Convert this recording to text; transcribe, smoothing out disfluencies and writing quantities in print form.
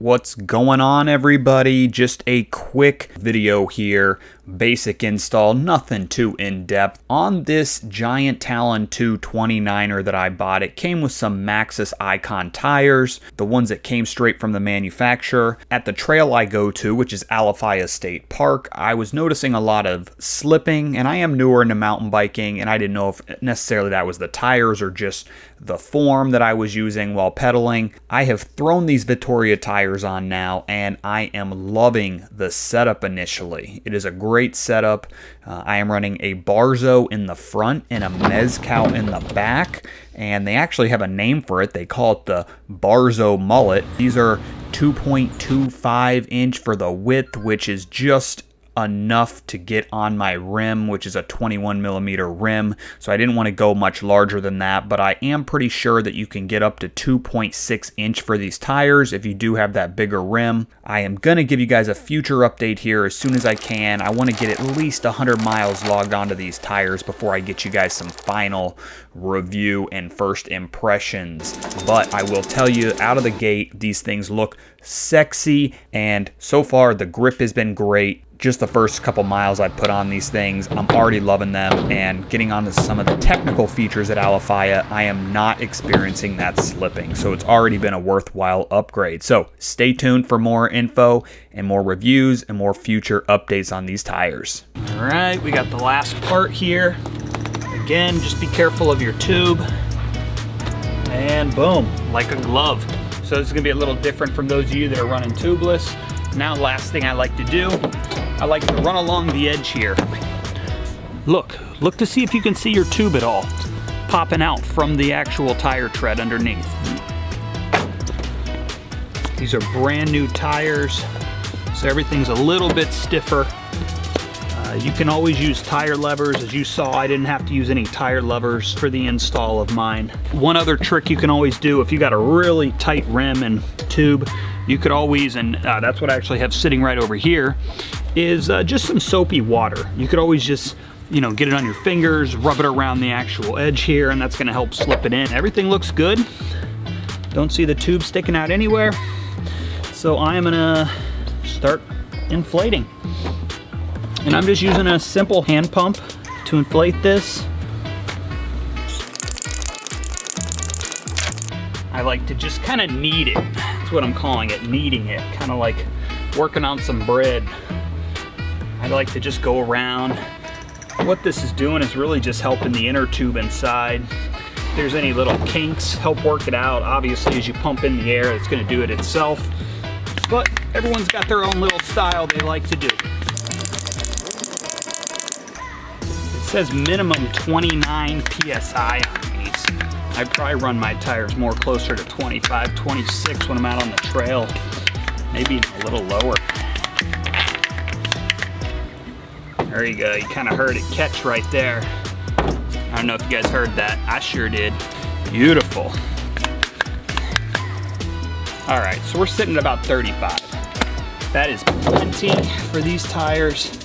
What's going on, everybody? Just a quick video here, basic install, nothing too in-depth. On this Giant Talon 229er that I bought, it came with some Maxxis Ikon tires, the ones that came straight from the manufacturer. At the trail I go to, which is Alafaya State Park, I was noticing a lot of slipping, and I am newer into mountain biking, and I didn't know if necessarily that was the tires or just the form that I was using while pedaling. I have thrown these Vittoria tires on now, and I am loving the setup initially. It is a great setup. I am running a Barzo in the front and a Mezcal in the back, and they actually have a name for it. They call it the Barzo Mullet. These are 2.25 inch for the width, which is just enough to get on my rim, which is a 21 millimeter rim, so I didn't want to go much larger than that, but I am pretty sure that you can get up to 2.6 inch for these tires if you do have that bigger rim. I am going to give you guys a future update here as soon as I can. I want to get at least 100 miles logged onto these tires before I get you guys some final review and first impressions, but I will tell you out of the gate, these things look sexy, and so far the grip has been great. Just the first couple miles I put on these things, I'm already loving them, and getting onto some of the technical features at Alafaya, I am not experiencing that slipping, so it's already been a worthwhile upgrade. So stay tuned for more info and more reviews and more future updates on these tires. All right, we got the last part here. Again, just be careful of your tube, and boom, like a glove. So this is gonna be a little different from those of you that are running tubeless. Now, last thing I like to do, I like to run along the edge here. Look to see if you can see your tube at all popping out from the actual tire tread underneath. These are brand new tires, so everything's a little bit stiffer. You can always use tire levers. As you saw, I didn't have to use any tire levers for the install of mine. One other trick you can always do if you got a really tight rim and tube, you could always, and that's what I actually have sitting right over here, is just some soapy water. You could always just, you know, get it on your fingers, rub it around the actual edge here, and that's gonna help slip it in. Everything looks good. Don't see the tube sticking out anywhere. So I am gonna start inflating. And I'm just using a simple hand pump to inflate this. I like to just kind of knead it. That's what I'm calling it, kneading it. Kind of like working on some bread. I like to just go around. What this is doing is really just helping the inner tube inside. If there's any little kinks, help work it out. Obviously, as you pump in the air, it's gonna do it itself. But everyone's got their own little style they like to do. It says minimum 29 PSI on these. I'd probably run my tires more closer to 25, 26 when I'm out on the trail. Maybe even a little lower. There you go, you kind of heard it catch right there. I don't know if you guys heard that. I sure did. Beautiful. All right, so we're sitting at about 35. That is plenty for these tires.